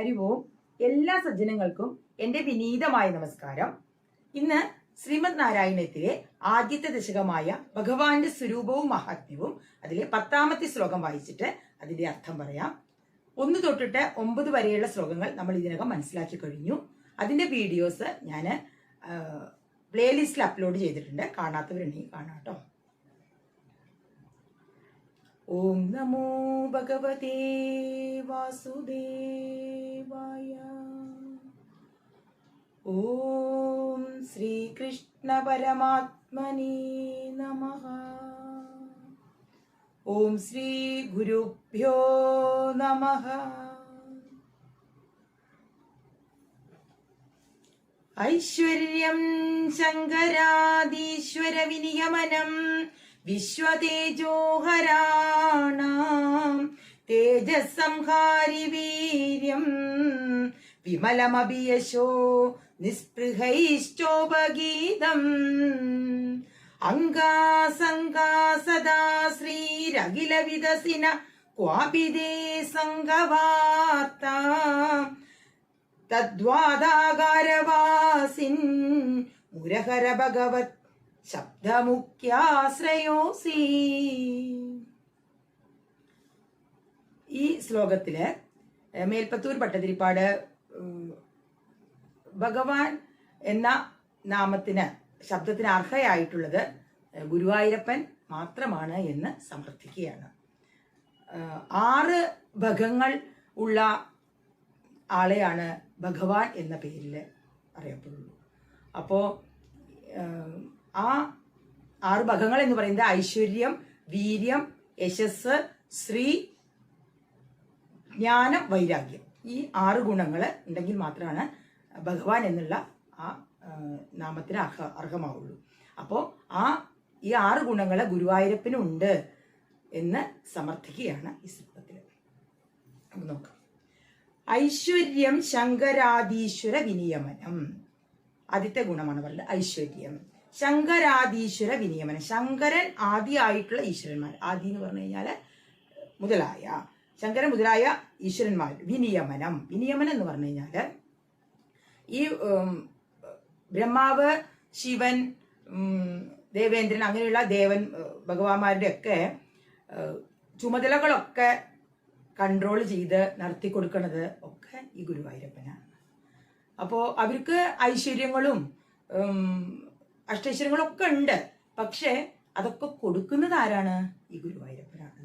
ഹരി ഓം. എല്ലാ സജ്ജനങ്ങൾക്കും എൻ്റെ വിനീതമായ നമസ്കാരം. ഇന്ന് ശ്രീമദ് നാരായണത്തിലെ ആദ്യത്തെ ദശകമായ ഭഗവാന്റെ സ്വരൂപവും മഹാത്മ്യവും അതിലെ 10ാമത്തെ ശ്ലോകം വായിച്ചിട്ട് അതിന്റെ അർത്ഥം പറയാം. 1 തൊട്ടിട്ട് 9 വരെയുള്ള ശ്ലോകങ്ങൾ നമ്മൾ ഇതിനകം മനസ്സിലാക്കി കഴിഞ്ഞു. അതിന്റെ വീഡിയോസ് ഞാൻ പ്ലേലിസ്റ്റിൽ അപ്ലോഡ് ചെയ്തിട്ടുണ്ട്. കാണാത്തവരുണ്ടെങ്കിൽ കാണാം കേട്ടോ. ഓം നമോ ഭഗവതേ വാസുദേവായ. ഓം ശ്രീകൃഷ്ണ പരമാത്മനേ നമഃ. ഓം ശ്രീ ഗുരുഭ്യോ നമഃ. ഐശ്വര്യം ശങ്കരാദീശ്വര വിനിയമനം വിശ്വതേജോഹരാണാം തേജസ്സംഹാരി വീര്യം വിമലമഭിയശോ നിസ്പൃഹൈശ്ചോപഗീതം അംഗാസംഗാ സദാ ശ്രീരഖില വിദസിന ക്വാപിദേ സംഘവാർത്ത തദ്വാദാകാരവാസിൻ മുരഹര ഭഗവത് ശബ്ദമുഖ്യാശ്രയോസി. ഈ ശ്ലോകത്തില് മേൽപ്പത്തൂർ ഭട്ടതിരിപ്പാട് ഭഗവാൻ എന്ന നാമത്തിന് ശബ്ദത്തിന് അർഹയായിട്ടുള്ളത് ഗുരുവായൂരപ്പൻ മാത്രമാണ് എന്ന് സമർത്ഥിക്കുകയാണ്. 6 ഭഗങ്ങൾ ഉള്ള ആളെയാണ് ഭഗവാൻ എന്ന പേരിൽ അറിയപ്പെടുള്ളൂ. അപ്പോൾ ആ 6 ഭഗങ്ങൾ എന്ന് പറയുന്നത് ഐശ്വര്യം, വീര്യം, യശസ്, ശ്രീ, ജ്ഞാനം, വൈരാഗ്യം. ഈ 6 ഗുണങ്ങൾ ഉണ്ടെങ്കിൽ മാത്രമാണ് ഭഗവാൻ എന്നുള്ള ആ നാമത്തിന് അർഹമാവുള്ളൂ. അപ്പോൾ ഈ 6 ഗുണങ്ങൾ ഗുരുവായൂരപ്പനുണ്ട് എന്ന് സമർത്ഥിക്കുകയാണ് ഈ ശ്ലോകത്തിൽ. നമുക്ക് നോക്കാം. ഐശ്വര്യം ശങ്കരാദീശ്വര വിനിയമനം. ആദ്യത്തെ ഗുണമാണ് പറയുന്നത് ഐശ്വര്യം. ശങ്കരാദീശ്വര വിനിയമനം. ശങ്കരൻ ആദിയായിട്ടുള്ള ഈശ്വരന്മാർ, ആദി എന്ന് പറഞ്ഞു കഴിഞ്ഞാല് മുതലായ ശങ്കരൻ മുതലായ ഈശ്വരന്മാർ. വിനിയമനം. വിനിയമനം എന്ന് പറഞ്ഞു കഴിഞ്ഞാല് ഈ ബ്രഹ്മാവ്, ശിവൻ, ദേവേന്ദ്രൻ അങ്ങനെയുള്ള ഭഗവാന്മാരുടെ ഒക്കെ ചുമതലകളൊക്കെ കൺട്രോൾ ചെയ്ത് നടത്തി കൊടുക്കുന്നത് ഒക്കെ ഈ ഗുരുവായൂരപ്പനാണ്. അപ്പോൾ അവർക്ക് ഐശ്വര്യങ്ങളും അഷ്ടൈശ്വര്യങ്ങളും ഒക്കെ ഉണ്ട്. പക്ഷെ അതൊക്കെ കൊടുക്കുന്നത് ആരാണ്? ഈ ഗുരുവായൂരപ്പനാണ്.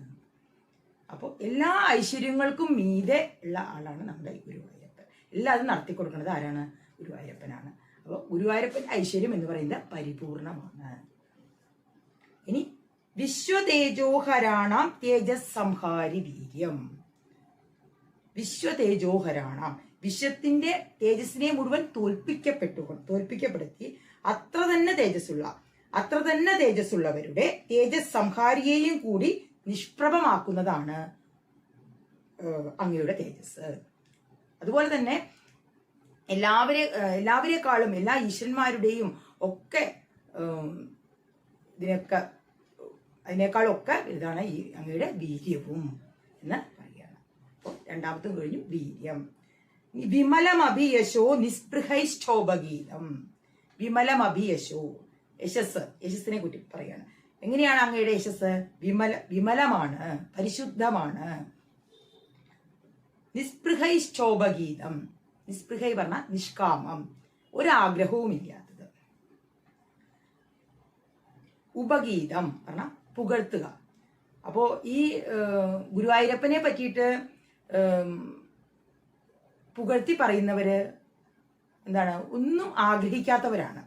അപ്പോൾ എല്ലാ ഐശ്വര്യങ്ങൾക്കും മീതെ ഉള്ള ആളാണ് നമ്മുടെ ഈ ഗുരുവായൂരപ്പൻ. എല്ലാം അത് നടത്തി കൊടുക്കുന്നത് ആരാണ്? ഗുരുവായൂരപ്പനാണ്. അപ്പോൾ ഗുരുവായൂരപ്പൻ ഐശ്വര്യം എന്ന് പറയുന്നത് പരിപൂർണമാണ്. ഇനി വിശ്വതേജോഹരാണാം തേജസ് സംഹാരി വീര്യം. വിശ്വതേജോഹരാണാം, വിശ്വത്തിന്റെ തേജസ്സിനെ മുഴുവൻ തോൽപ്പിക്കപ്പെടുത്തി അത്ര തന്നെ തേജസ്സുള്ളവരുടെ തേജസ് സംഹാരിയെയും കൂടി നിഷ്പ്രഭമാക്കുന്നതാണ് അങ്ങയുടെ തേജസ്. അതുപോലെ തന്നെ എല്ലാവരെക്കാളും എല്ലാ ഈശ്വരന്മാരുടെയും ഒക്കെ അതിനേക്കാളൊക്കെ ഇതാണ് ഈ അങ്ങയുടെ വീര്യവും എന്ന് പറയുകയാണ്. അപ്പോൾ 2ാമത്തും കഴിഞ്ഞു വീര്യം. വിമലമഭിയശോ നിസ്പൃഹൈഷ്ഠോപഗീതം. വിമലമഭിയശോ, യശസ്സിനെ കുറിച്ച് പറയാണ്. എങ്ങനെയാണ് അങ്ങയുടെ യശസ്? വിമലമാണ്, പരിശുദ്ധമാണ്. നിസ്പൃഹൈഷ്ഠോപഗീതം. നിസ്പൃഹൈ പറഞ്ഞ നിഷ്കാമം, ഒരാഗ്രഹവും ഇല്ലാത്തത്. ഉപഗീതം പറഞ്ഞ പുകഴ്ത്തുക. അപ്പോ ഈ ഗുരുവായൂരപ്പനെ പറ്റിയിട്ട് പുകഴ്ത്തി പറയുന്നവര് എന്താണ്? ഒന്നും ആഗ്രഹിക്കാത്തവരാണ്.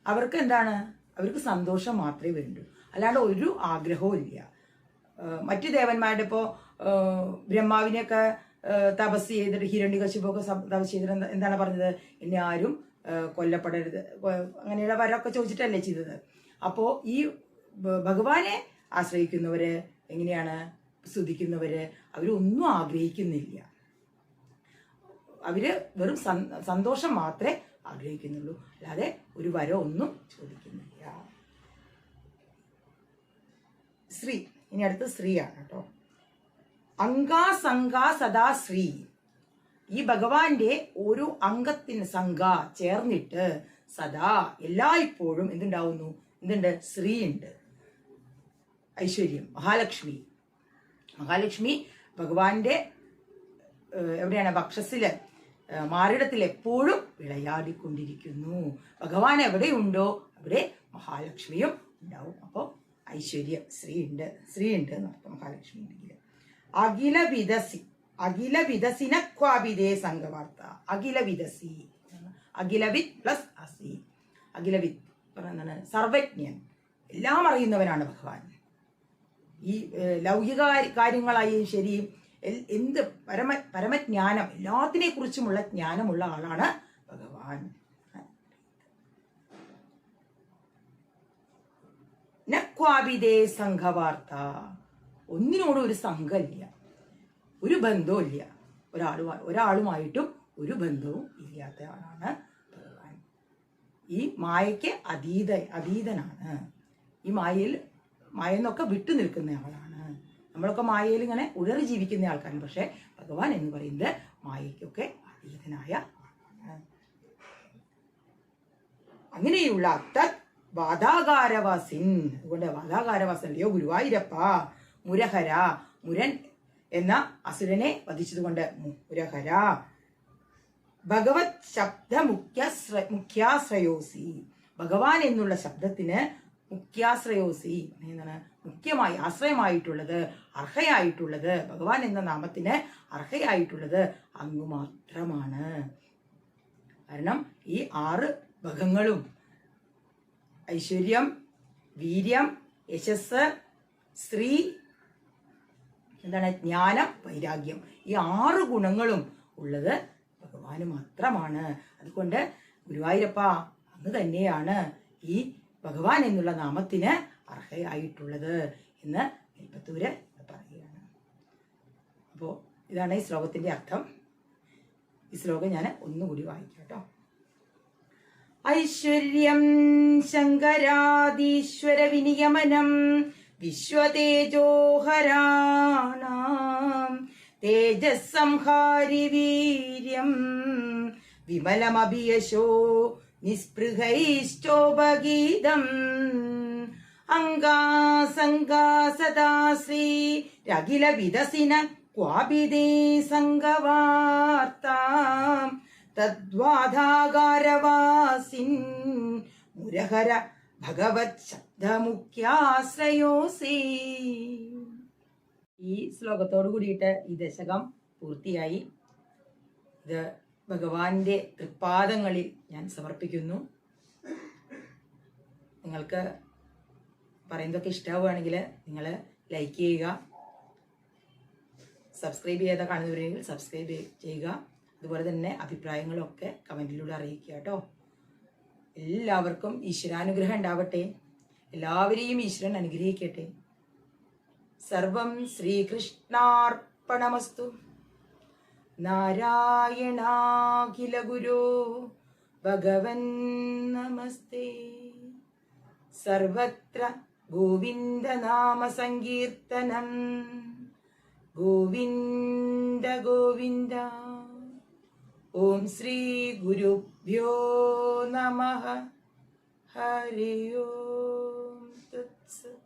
അവർക്ക് എന്താണ്? അവർക്ക് സന്തോഷം മാത്രമേ വേണ്ടൂ, അല്ലാണ്ട് ഒരു ആഗ്രഹവും ഇല്ല. മറ്റു ദേവന്മാരുടെ ഇപ്പോ ബ്രഹ്മാവിനെയൊക്കെ തപസ് ചെയ്തിട്ട്, ഹിരണ്യകശിപൊക്കെ തപസ് ചെയ്തിട്ട് എന്താണ് പറഞ്ഞത്? എന്നെ ആരും കൊല്ലപ്പെടരുത്, അങ്ങനെയുള്ള വരമൊക്കെ ചോദിച്ചിട്ടല്ലേ ചെയ്തത്. അപ്പോ ഈ ഭഗവാനെ ആശ്രയിക്കുന്നവര് എങ്ങനെയാണ്? സ്തുതിക്കുന്നവര് അവരൊന്നും ആഗ്രഹിക്കുന്നില്ല. അവര് വെറും സന്തോഷം മാത്രമേ ആഗ്രഹിക്കുന്നുള്ളൂ, അല്ലാതെ ഒരു വരം ഒന്നും ചോദിക്കുന്നില്ല. ശ്രീ. ഇനി അടുത്ത ശ്രീയാണ് കേട്ടോ. അങ്കാസംഗാ സദാ ശ്രീ. ഈ ഭഗവാന്റെ ഓരോ അംഗത്തിന് സംഘ ചേർന്നിട്ട് സദാ എല്ലായ്പ്പോഴും എന്തുണ്ടാവുന്നു? എന്തുണ്ട്? ശ്രീ ഉണ്ട്, ഐശ്വര്യം, മഹാലക്ഷ്മി. മഹാലക്ഷ്മി ഭഗവാന്റെ എവിടെയാണ്? വക്ഷസ്സില്, മാറിടത്തിൽ എപ്പോഴും വിളയാടിക്കൊണ്ടിരിക്കുന്നു. ഭഗവാൻ എവിടെയുണ്ടോ അവിടെ മഹാലക്ഷ്മിയും ഉണ്ടാവും. അപ്പോൾ ഐശ്വര്യം, ശ്രീ ഉണ്ട് എന്നർത്ഥം മഹാലക്ഷ്മി ഉണ്ടെങ്കിൽ. അഖില വിധസിനക്വാഭിതേ സംഘവാർത്ത. അഖില വിധസി, അഖിലവിത് പ്ലസ് അസി. അഖിലവിത് എന്താണ്? സർവജ്ഞൻ, എല്ലാം അറിയുന്നവനാണ് ഭഗവാൻ. ഈ ലൗകിക കാര്യങ്ങളായും ശരി, എന്ത് പരമജ്ഞാനം, എല്ലാത്തിനെ കുറിച്ചുമുള്ള ജ്ഞാനമുള്ള ആളാണ് ഭഗവാൻ. നക്വാഭിതേ സംഘവാർത്ത. ഒന്നിനോടും ഒരു സംഘമില്ല, ഒരു ബന്ധവും ഇല്ല. ഒരാളുമായിട്ടും ഒരു ബന്ധവും ഇല്ലാത്ത ആളാണ് ഭഗവാൻ. ഈ മായയ്ക്ക് അതീതനാണ്. ഈ മായെന്നൊക്കെ വിട്ടു നിൽക്കുന്ന ആളാണ്. നമ്മളൊക്കെ മായയിൽ ഇങ്ങനെ ഉഴറി ജീവിക്കുന്ന ആൾക്കാരാണ്. പക്ഷെ ഭഗവാൻ എന്ന് പറയുന്നത് മായയ്ക്കൊക്കെ അതീതനായ ആളാണ്. അങ്ങനെയുള്ള വാതാകാരവാസിൻ. അതുകൊണ്ട് വാതാകാരവാസൻ അല്ലയോ ഗുരുവായൂരപ്പ. മുരഹര, മുരൻ എന്ന അസുരനെ വധിച്ചതുകൊണ്ട് മുരഹര. ഭഗവത് ശബ്ദ മുഖ്യാശ്രയോസി. ഭഗവാൻ എന്നുള്ള ശബ്ദത്തിന് മുഖ്യാശ്രയോസി എന്താണ്? മുഖ്യമായി ആശ്രയമായിട്ടുള്ളത്, അർഹയായിട്ടുള്ളത്, ഭഗവാൻ എന്ന നാമത്തിന് അർഹയായിട്ടുള്ളത് അങ്ങ് മാത്രമാണ്. കാരണം ഈ 6 ഭഗങ്ങളും ഐശ്വര്യം, വീര്യം, യശസ്, ശ്രീ, എന്താണ്? ജ്ഞാനം, വൈരാഗ്യം, ഈ 6 ഗുണങ്ങളും ഉള്ളത് ഭഗവാന് മാത്രമാണ്. അതുകൊണ്ട് ഗുരുവായൂരപ്പ അങ്ങ് തന്നെയാണ് ഈ ഭഗവാൻ എന്നുള്ള നാമത്തിന് അർഹയായിട്ടുള്ളത് എന്ന് മേൽപ്പത്തൂര് പറയുകയാണ്. അപ്പോൾ ഇതാണ് ഈ ശ്ലോകത്തിന്റെ അർത്ഥം. ഈ ശ്ലോകം ഞാൻ ഒന്നുകൂടി വായിക്കാം കേട്ടോ. ഐശ്വര്യം ശങ്കരാദീശ്വര വിനിയമനം വിശ്വതേജോഹരാണാം തേജസ്സംഹാരി വീര്യം വിമലമഭിയശോ നിസ്പൃഹൈശ്ചോപഗീതം അംഗാസംഗാ സദാ ശ്രീ രഖില വിദസിന ക്വാഭിദേ സംഘവാർത്താം തദ്വാധാകാരവാസിൻ മുരഹര ഭഗവത് ശബ്ദമുഖ്യാശ്രയോസി. ഈ ശ്ലോകത്തോടു കൂടിയിട്ട് ഈ ദശകം പൂർത്തിയായി. ഇത് ഭഗവാന്റെ തൃപ്പാദങ്ങളിൽ ഞാൻ സമർപ്പിക്കുന്നു. നിങ്ങൾക്ക് പറയുന്നതൊക്കെ ഇഷ്ടമാവുകയാണെങ്കിൽ നിങ്ങൾ ലൈക്ക് ചെയ്യുക, സബ്സ്ക്രൈബ് ചെയ്യാതെ കാണുന്നവരെങ്കിൽ സബ്സ്ക്രൈബ് ചെയ്യുക. അതുപോലെ തന്നെ അഭിപ്രായങ്ങളൊക്കെ കമൻറ്റിലൂടെ അറിയിക്കുക കേട്ടോ. എല്ലാവർക്കും ഈശ്വരാനുഗ്രഹം ഉണ്ടാവട്ടെ. എല്ലാവരെയും ഈശ്വരൻ അനുഗ്രഹിക്കട്ടെ. സർവം ശ്രീകൃഷ്ണാർപ്പണമസ്തു. നാരായണാഖില ഗുരോ ഭഗവൻ നമസ്തേ. സർവത്ര ഗോവിന്ദ നാമ സങ്കീർത്തനം. ഗോവിന്ദ ഗോവിന്ദ. ഓം ശ്രീ ഗുരുഭ്യോ നമഃ. ഹരി ഓം തത്സത്.